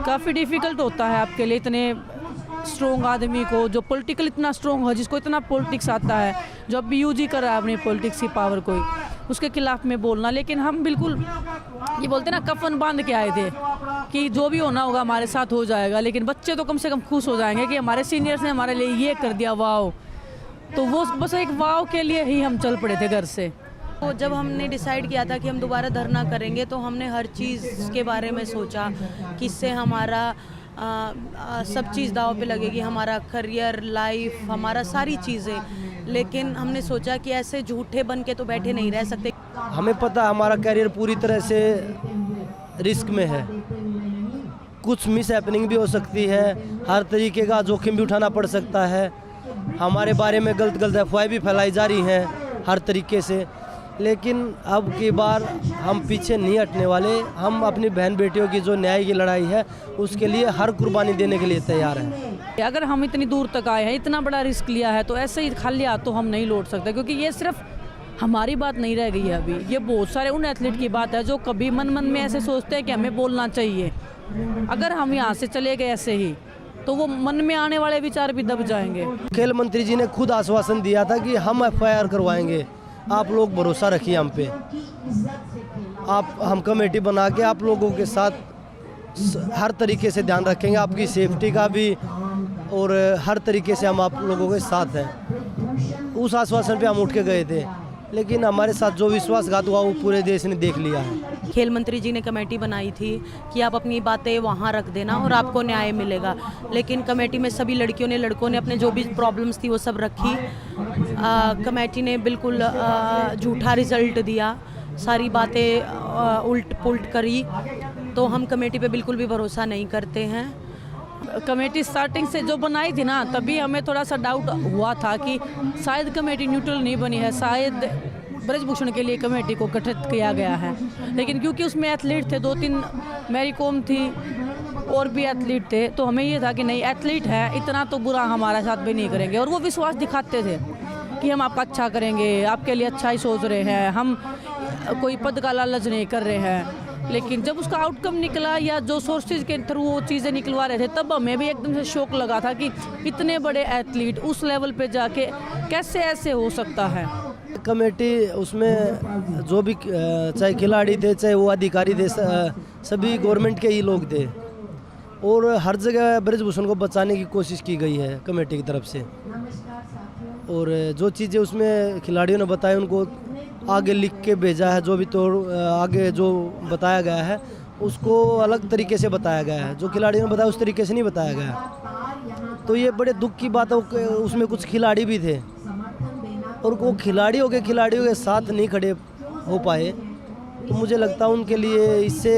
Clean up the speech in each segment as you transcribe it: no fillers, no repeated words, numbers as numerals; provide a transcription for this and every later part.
काफ़ी डिफ़िकल्ट होता है आपके लिए, इतने स्ट्रॉन्ग आदमी को जो पॉलिटिकल इतना स्ट्रॉन्ग हो, जिसको इतना पॉलिटिक्स आता है, जो अब भी यूज ही कर रहा है अपनी पॉलिटिक्स की पावर को, उसके खिलाफ में बोलना। लेकिन हम बिल्कुल ये बोलते ना कफन बांध के आए थे कि जो भी होना होगा हमारे साथ हो जाएगा। लेकिन बच्चे तो कम से कम खुश हो जाएंगे कि हमारे सीनियर्स ने हमारे लिए ये कर दिया, वाओ। तो वो बस एक वाओ के लिए ही हम चल पड़े थे घर से। तो जब हमने डिसाइड किया था कि हम दोबारा धरना करेंगे तो हमने हर चीज़ के बारे में सोचा कि इससे हमारा सब चीज़ दाव पे लगेगी, हमारा करियर, लाइफ, हमारा सारी चीज़ें। लेकिन हमने सोचा कि ऐसे झूठे बन के तो बैठे नहीं रह सकते। हमें पता है हमारा करियर पूरी तरह से रिस्क में है, कुछ मिस हैपनिंग भी हो सकती है, हर तरीके का जोखिम भी उठाना पड़ सकता है। हमारे बारे में गलत अफवाहें भी फैलाई जा रही हैं हर तरीके से। लेकिन अब की बार हम पीछे नहीं हटने वाले। हम अपनी बहन बेटियों की जो न्याय की लड़ाई है उसके लिए हर कुर्बानी देने के लिए तैयार हैं। अगर हम इतनी दूर तक आए हैं, इतना बड़ा रिस्क लिया है, तो ऐसे ही खाली हाथ तो हम नहीं लौट सकते। क्योंकि ये सिर्फ हमारी बात नहीं रह गई है अभी, ये बहुत सारे उन एथलीट की बात है जो कभी मन में ऐसे सोचते हैं कि हमें बोलना चाहिए। अगर हम यहाँ से चले गए ऐसे ही तो वो मन में आने वाले विचार भी दब जाएंगे। खेल मंत्री जी ने खुद आश्वासन दिया था कि हम FIR करवाएंगे, आप लोग भरोसा रखिए हम पे। हम कमेटी बना के आप लोगों के साथ हर तरीके से ध्यान रखेंगे, आपकी सेफ्टी का भी, और हर तरीके से हम आप लोगों के साथ हैं। उस आश्वासन पे हम उठ के गए थे, लेकिन हमारे साथ जो विश्वासघात हुआ वो पूरे देश ने देख लिया है। खेल मंत्री जी ने कमेटी बनाई थी कि आप अपनी बातें वहाँ रख देना और आपको न्याय मिलेगा। लेकिन कमेटी में सभी लड़कियों ने, लड़कों ने अपने जो भी प्रॉब्लम्स थी वो सब रखी। कमेटी ने बिल्कुल झूठा रिजल्ट दिया, सारी बातें उल्ट पुल्ट करी। तो हम कमेटी पे बिल्कुल भी भरोसा नहीं करते हैं। कमेटी स्टार्टिंग से जो बनाई थी ना, तभी हमें थोड़ा सा डाउट हुआ था कि शायद कमेटी न्यूट्रल नहीं बनी है, शायद ब्रजभूषण के लिए कमेटी को गठित किया गया है। लेकिन क्योंकि उसमें एथलीट थे, 2-3 मैरी कॉम थी और भी एथलीट थे, तो हमें ये था कि नहीं, एथलीट है, इतना तो बुरा हमारे साथ भी नहीं करेंगे। और वो विश्वास दिखाते थे कि हम आपका अच्छा करेंगे, आपके लिए अच्छा ही सोच रहे हैं, हम कोई पद का लालच नहीं कर रहे हैं। लेकिन जब उसका आउटकम निकला या जो सोर्सेज के थ्रू वो चीज़ें निकलवा रहे थे, तब हमें भी एकदम से शौक लगा था कि इतने बड़े एथलीट उस लेवल पे जाके कैसे ऐसे हो सकता है। कमेटी उसमें जो भी चाहे खिलाड़ी थे, चाहे वो अधिकारी थे, सभी गवर्नमेंट के ही लोग थे। और हर जगह ब्रजभूषण को बचाने की कोशिश की गई है कमेटी की तरफ से। और जो चीज़ें उसमें खिलाड़ियों ने बताया उनको आगे लिख के भेजा है, जो भी तो आगे जो बताया गया है उसको अलग तरीके से बताया गया है। जो खिलाड़ियों ने बताया उस तरीके से नहीं बताया गया। तो ये बड़े दुख की बात है। उसमें कुछ खिलाड़ी भी थे और वो खिलाड़ियों के साथ नहीं खड़े हो पाए, तो मुझे लगता है उनके लिए इससे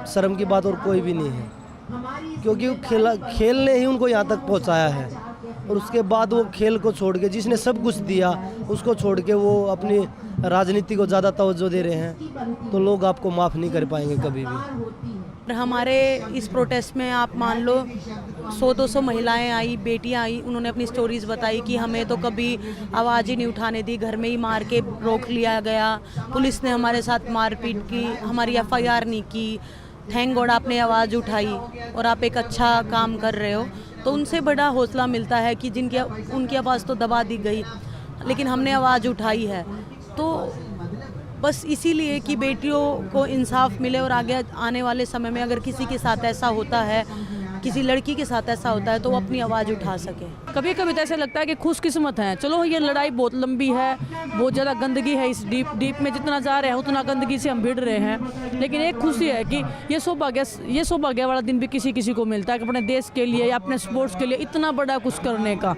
शर्म की बात और कोई भी नहीं है। क्योंकि खेल ने ही उनको यहाँ तक पहुँचाया है, और उसके बाद वो खेल को छोड़ के, जिसने सब कुछ दिया उसको छोड़ के वो अपनी राजनीति को ज़्यादा तवज्जो दे रहे हैं, तो लोग आपको माफ़ नहीं कर पाएंगे कभी भी। हमारे इस प्रोटेस्ट में आप मान लो 100-200 महिलाएं आई, बेटियां आई, उन्होंने अपनी स्टोरीज बताई कि हमें तो कभी आवाज़ ही नहीं उठाने दी, घर में ही मार के रोक लिया गया, पुलिस ने हमारे साथ मारपीट की, हमारी FIR नहीं की। थैंक गॉड आपने आवाज़ उठाई और आप एक अच्छा काम कर रहे हो, तो उनसे बड़ा हौसला मिलता है कि उनकी आवाज़ तो दबा दी गई, लेकिन हमने आवाज़ उठाई है। तो बस इसीलिए कि बेटियों को इंसाफ मिले और आगे आने वाले समय में अगर किसी के साथ ऐसा होता है, किसी लड़की के साथ ऐसा होता है, तो वो अपनी आवाज़ उठा सके। कभी कभी तो ऐसा लगता है कि खुशकिस्मत है, चलो ये लड़ाई बहुत लंबी है, बहुत ज़्यादा गंदगी है इस डीप में, जितना जा रहे हैं उतना गंदगी से हम भिड़ रहे हैं। लेकिन एक खुशी है कि ये सौभाग्य वाला दिन भी किसी को मिलता है कि अपने देश के लिए या अपने स्पोर्ट्स के लिए इतना बड़ा कुछ करने का।